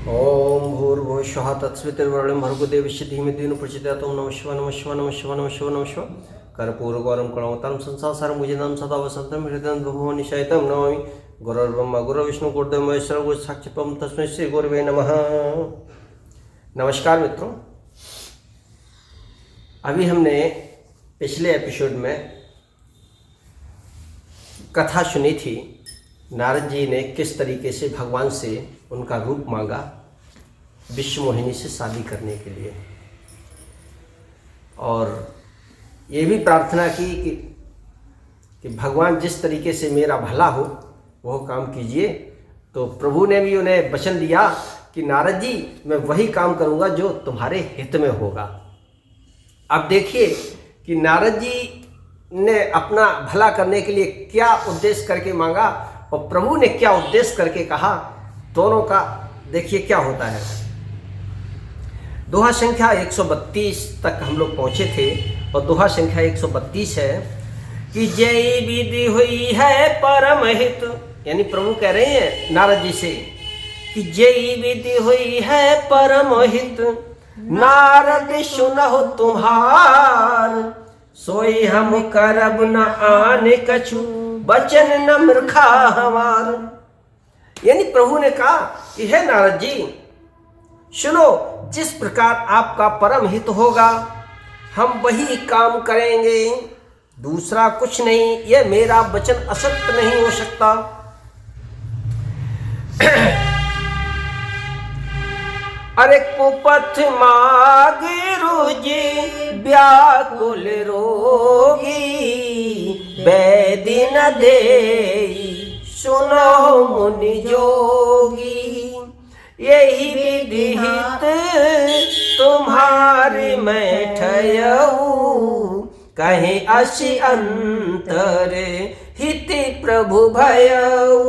ओम भूर्भुवस्वः तत्सवितुर्वरेण्यं भर्गो देवस्य धीमहि धियो प्रचोदयात्। ओम नमः शिवाय नमः शिवाय नमः शिवाय नमः शिवाय नमः शिवाय। कर्पूरगौरं करुणावतारं संसारसारं भुजगं सदा वसन्तं हृदयं भुवनिशयितं नमामि। गुरुर्ब्रह्मा गुरुर्विष्णु गुरुर्देवो महेश्वरः गुरुः साक्षात् परब्रह्म तस्मै श्री गुरवे नमः। नमस्कार मित्रों, अभी हमने पिछले एपिसोड में कथा सुनी थी। नारद जी ने किस तरीके से भगवान से उनका रूप मांगा विश्वमोहिनी से शादी करने के लिए, और ये भी प्रार्थना की कि भगवान जिस तरीके से मेरा भला हो वह काम कीजिए। तो प्रभु ने भी उन्हें वचन दिया कि नारद जी, मैं वही काम करूँगा जो तुम्हारे हित में होगा। अब देखिए कि नारद जी ने अपना भला करने के लिए क्या उद्देश्य करके मांगा और प्रभु ने क्या उद्देश्य करके कहा, दोनों का देखिए क्या होता है। दोहा संख्या 132 तक हम लोग पहुंचे थे और दोहा संख्या 132 है कि जय विधि हुई है परम हित, यानी प्रभु कह रहे हैं नारद जी से कि जय विधि हुई है परम हित, नारद सुनहु तुम्हार, सोई हम करब न आने कछु, बचन न मूर्खा हमार। यानी प्रभु ने कहा कि हे नारद जी, सुनो, जिस प्रकार आपका परम हित होगा हम वही काम करेंगे, दूसरा कुछ नहीं। यह मेरा वचन असत्य नहीं हो सकता। अरे कुपथ मागे रोजे व्याकुल रोगी, वैद्य न देई सुनो मुनि जोगी, यही विधिहित तुम्हारे मैं ठयऊ, कहे असी अंतर हित प्रभु भयऊ।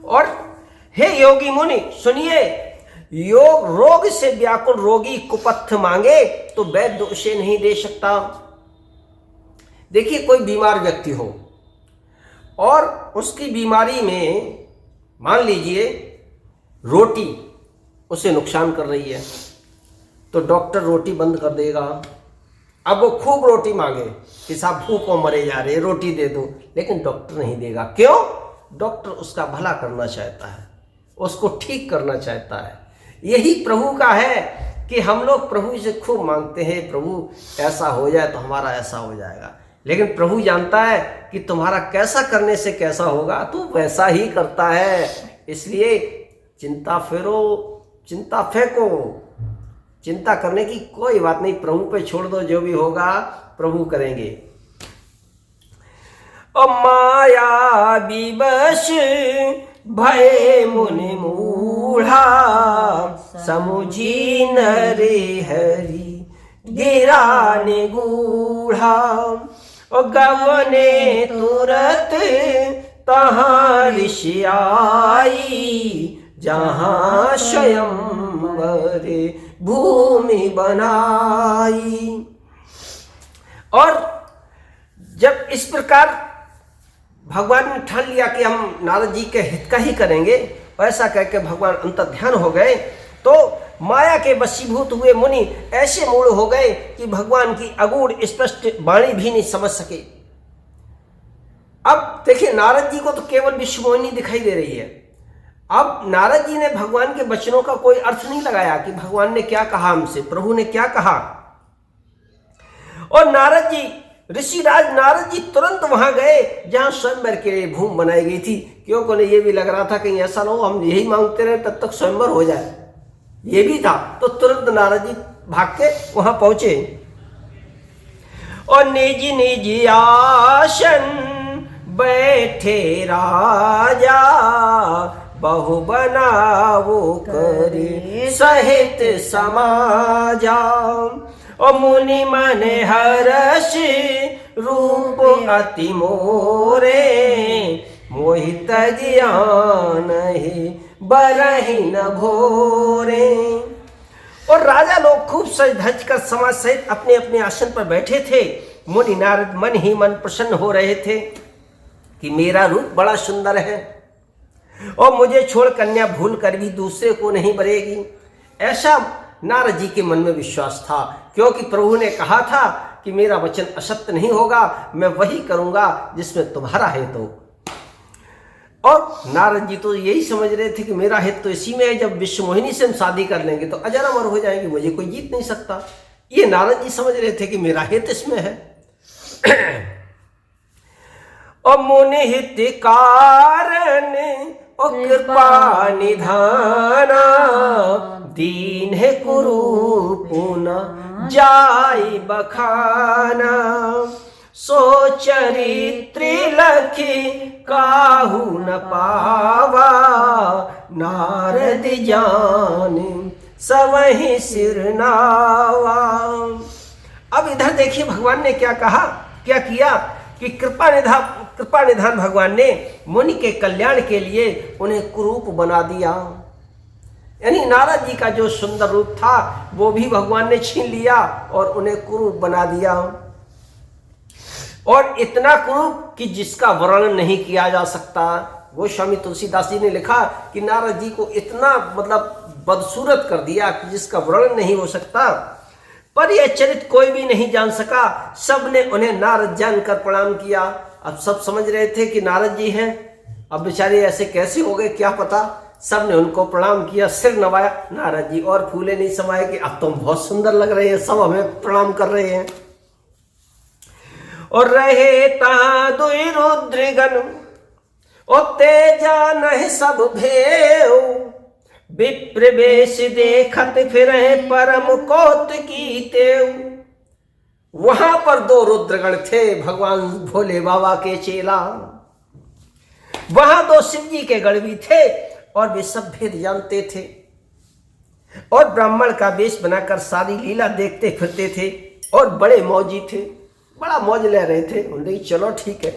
और हे योगी मुनि सुनिए, योग रोग से व्याकुल रोगी कुपथ मांगे तो वैद्य उसे नहीं दे सकता। देखिए, कोई बीमार व्यक्ति हो और उसकी बीमारी में मान लीजिए रोटी उसे नुकसान कर रही है, तो डॉक्टर रोटी बंद कर देगा। अब वो खूब रोटी मांगे कि साहब भूखों मरे जा रहे, रोटी दे दो, लेकिन डॉक्टर नहीं देगा। क्यों? डॉक्टर उसका भला करना चाहता है, उसको ठीक करना चाहता है। यही प्रभु का है कि हम लोग प्रभु से खूब मांगते हैं, प्रभु ऐसा हो जाए तो हमारा ऐसा हो जाएगा, लेकिन प्रभु जानता है कि तुम्हारा कैसा करने से कैसा होगा, तो वैसा ही करता है। इसलिए चिंता फेरो, चिंता फेंको, चिंता करने की कोई बात नहीं, प्रभु पे छोड़ दो, जो भी होगा प्रभु करेंगे। ओ माया विवश भय मुनि मूढ़ा, समुझी नरे हरि गिरा निगूढ़ा, ओ गवने तुरत तहाँ ऋषि आई, जहाँ स्वयंवर भूमि बनाई। और जब इस प्रकार भगवान ने ठान लिया कि हम नारद जी के हित का ही करेंगे, ऐसा कहकर भगवान अंतर्ध्यान हो गए, तो माया के वशीभूत हुए मुनि ऐसे मूढ़ हो गए कि भगवान की अगूढ़ स्पष्ट वाणी भी नहीं समझ सके। अब देखिए, नारद जी को तो केवल विश्वमोहिनी दिखाई दे रही है। अब नारद जी ने भगवान के वचनों का कोई अर्थ नहीं लगाया कि भगवान ने क्या कहा हमसे, प्रभु ने क्या कहा। और नारद जी, ऋषिराज नारद जी तुरंत वहां गए जहां स्वयंवर के लिए भूमि बनाई गई थी। क्योंकि उन्हें यह भी लग रहा था कहीं ऐसा ना हो हम यही मांगते रहे तब तक स्वयंवर हो जाए, ये भी था। तो तुरंत नारद जी भाग के वहां पहुंचे और निज निज आसन बैठे राजा, बहु बनावो करे सहित समाजा, और मुनि मन हर्ष रूप अति मोरे, मोहित ज्ञान ही बरहि न भोरे। और राजा लोग खूब सज धज कर समाज सहित अपने अपने आसन पर बैठे थे। मुनि नारद मन ही मन प्रसन्न हो रहे थे कि मेरा रूप बड़ा सुंदर है। और मुझे छोड़ कन्या भूल कर भी दूसरे को नहीं बरेगी। ऐसा नारद जी के मन में विश्वास था, क्योंकि प्रभु ने कहा था कि मेरा वचन असत्य नहीं होगा, मैं वही करूंगा जिसमें तुम्हारा हित हो। और नारद जी तो यही समझ रहे थे कि मेरा हित तो इसी में है, जब विश्व मोहिनी से हम शादी कर लेंगे तो अजर अमर हो जाएंगे, मुझे कोई जीत नहीं सकता। ये नारद जी समझ रहे थे कि मेरा हित इसमें है। और मुनि हित कारण और कृपा निधाना, दीन है कुरूपुना जाई बखाना। सो चरित्र लखी काहू न पावा, नारद जाने सवहि सिरनावा। अब इधर देखिए भगवान ने क्या कहा, क्या किया कि कृपा निधान भगवान ने मुनि के कल्याण के लिए उन्हें कुरूप बना दिया। यानी नारद जी का जो सुंदर रूप था वो भी भगवान ने छीन लिया और उन्हें कुरूप बना दिया। और इतना कुरूप कि जिसका वर्णन नहीं किया जा सकता। वो स्वामी तुलसीदास जी ने लिखा कि नारद जी को इतना मतलब बदसूरत कर दिया कि जिसका वर्णन नहीं हो सकता। पर यह चरित्र कोई भी नहीं जान सका, सब ने उन्हें नारद जानकर प्रणाम किया। अब सब समझ रहे थे कि नारद जी हैं, अब बेचारे ऐसे कैसे हो गए क्या पता। सब ने उनको प्रणाम किया, सिर नवाया। नारद जी और फूले नहीं समाये कि अब तुम बहुत सुंदर लग रहे हैं, सब हमें प्रणाम कर रहे हैं। और रहे ता दुई रुद्रगण और तेजा नहीं सब भेव, विप्र वेश देखत फिर परम कौतुकी तेव। वहां पर दो रुद्रगण थे, भगवान भोले बाबा के चेला। वहां दो शिव जी के गण भी थे और वे सब भेद जानते थे, और ब्राह्मण का वेश बनाकर सारी लीला देखते फिरते थे और बड़े मौजी थे, बड़ा मौज ले रहे थे। उन्हें चलो ठीक है।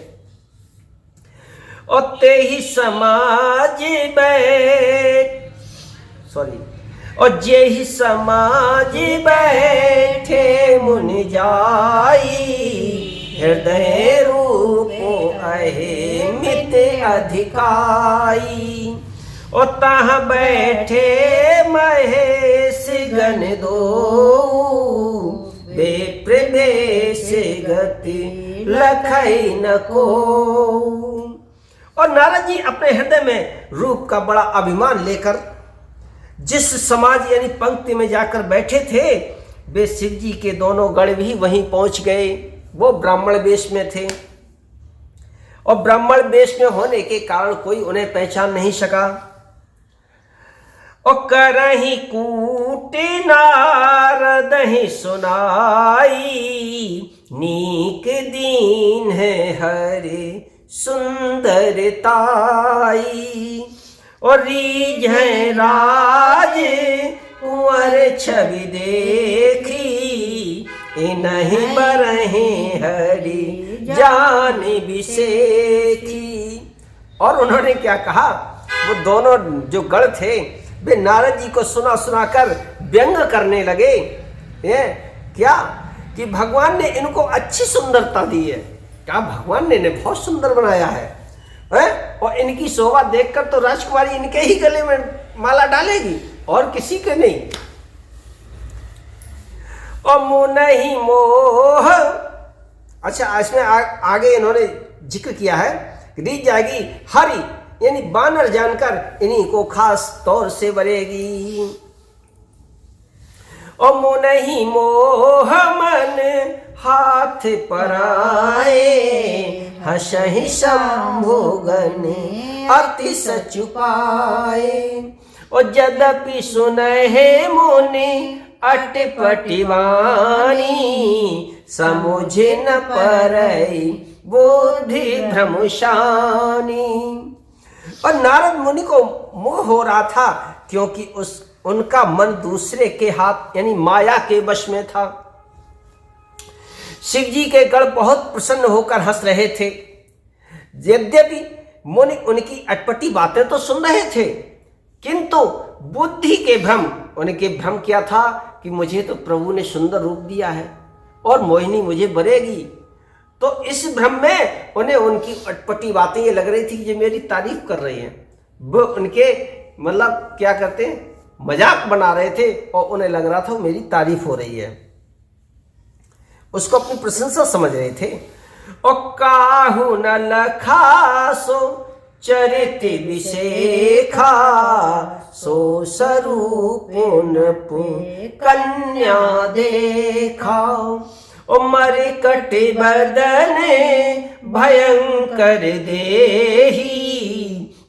और ते ही समाज और जे ही समाज बैठे मुनि जाई, हृदय रूपो अहे मित अधिकाई। और तहाँ बैठे महेश गण दो, बेप्रवेश गति लखई न को। और नारद जी अपने हृदय में रूप का बड़ा अभिमान लेकर जिस समाज यानी पंक्ति में जाकर बैठे थे, वे शिव जी के दोनों गण भी वहीं पहुंच गए। वो ब्राह्मण वेश में थे और ब्राह्मण वेश में होने के कारण कोई उन्हें पहचान नहीं सका। और करही कूट नारद ही सुनाई, नीक दीन है हरे सुंदरताई। और रीझ है राज कुंवर छवि देखी, नहीं बरहे हरि जान बिसेखी। और उन्होंने क्या कहा, वो दोनों जो गण थे वे नारद जी को सुना सुना कर व्यंग करने लगे। ये क्या कि भगवान ने इनको अच्छी सुंदरता दी है, क्या भगवान ने इन्हें बहुत सुंदर बनाया है, और इनकी शोभा देखकर तो राजकुमारी इनके ही गले में माला डालेगी और किसी के नहीं। और मुनहि मोह, अच्छा इसमें आगे इन्होंने जिक्र किया है, रीझ जाएगी हरि यानी बानर जानकर इन्हीं को खास तौर से बरेगी। और मुनहि मोह मन हाथ पराए, हसहि शंभु गण अति सचुपाए। और यद्यपि सुनहि मुनि अटपटी वाणी, समुझ न परई बुद्धि भ्रमशानी। और नारद मुनि को मोह हो रहा था, क्योंकि उनका मन दूसरे के हाथ यानी माया के वश में था। शिव जी के गण बहुत प्रसन्न होकर हंस रहे थे। यद्यपि मुनि उनकी अटपटी बातें तो सुन रहे थे, किंतु बुद्धि के भ्रम, उनके भ्रम क्या था कि मुझे तो प्रभु ने सुंदर रूप दिया है और मोहिनी मुझे बरेगी। तो इस भ्रम में उन्हें उनकी अटपटी बातें ये लग रही थी कि जो मेरी तारीफ कर रही हैं, वो उनके मतलब क्या करते हैं, मजाक बना रहे थे और उन्हें लग रहा था मेरी तारीफ हो रही है, उसको अपनी प्रशंसा समझ रहे थे। और काहू न लखासो चरित विशेखा, सो स्वरूप कन्या देखा। ओ मरकट बदन भयंकर देही,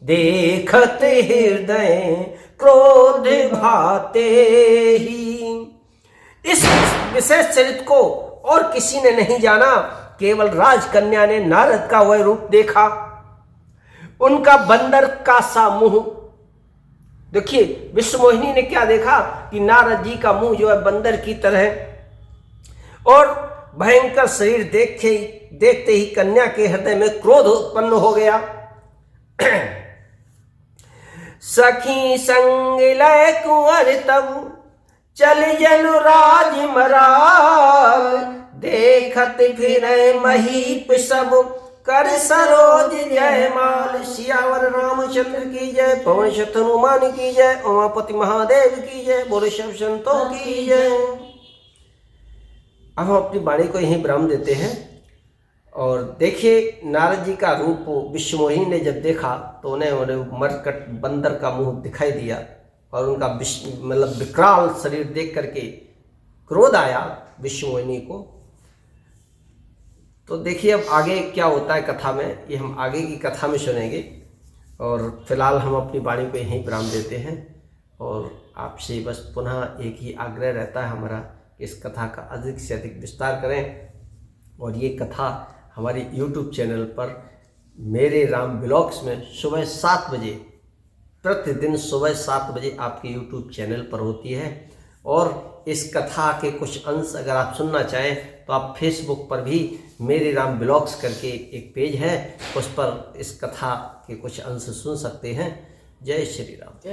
देखत हृदय क्रोध भाते ही। इस विशेष चरित्र को और किसी ने नहीं जाना, केवल राजकन्या ने नारद का वह रूप देखा, उनका बंदर का सा मुंह। देखिए विश्वमोहिनी ने क्या देखा कि नारद जी का मुंह जो है बंदर की तरह, और भयंकर शरीर देखते ही कन्या के हृदय में क्रोध उत्पन्न हो गया। सखी संग लय कुंवर तब चल जनु राज मराल, देखत फिर महीप सब कर सरोज जयमाल। सियावर रामचंद्र की जय, पवन सुत हनुमान की जय, उमापति महादेव की जय, बोले सब संतों की जय। अब हम अपनी वाणी को यहीं विराम देते हैं। और देखिए नारद जी का रूप विश्वमोहिनी ने जब देखा तो उन्हें मरकट बंदर का मुंह दिखाई दिया, और उनका मतलब विकराल शरीर देख करके क्रोध आया विश्वमोहिनी को। तो देखिए अब आगे क्या होता है कथा में, ये हम आगे की कथा में सुनेंगे। और फिलहाल हम अपनी वाणी को यहीं विराम देते हैं, और आपसे बस पुनः एक ही आग्रह रहता है हमारा कि इस कथा का अधिक से अधिक विस्तार करें। और ये कथा हमारे YouTube चैनल पर मेरे राम ब्लॉग्स में सुबह 7 बजे, प्रतिदिन सुबह 7 बजे आपके YouTube चैनल पर होती है। और इस कथा के कुछ अंश अगर आप सुनना चाहें तो आप फेसबुक पर भी मेरे राम ब्लॉग्स करके एक पेज है, उस पर इस कथा के कुछ अंश सुन सकते हैं। जय श्री राम।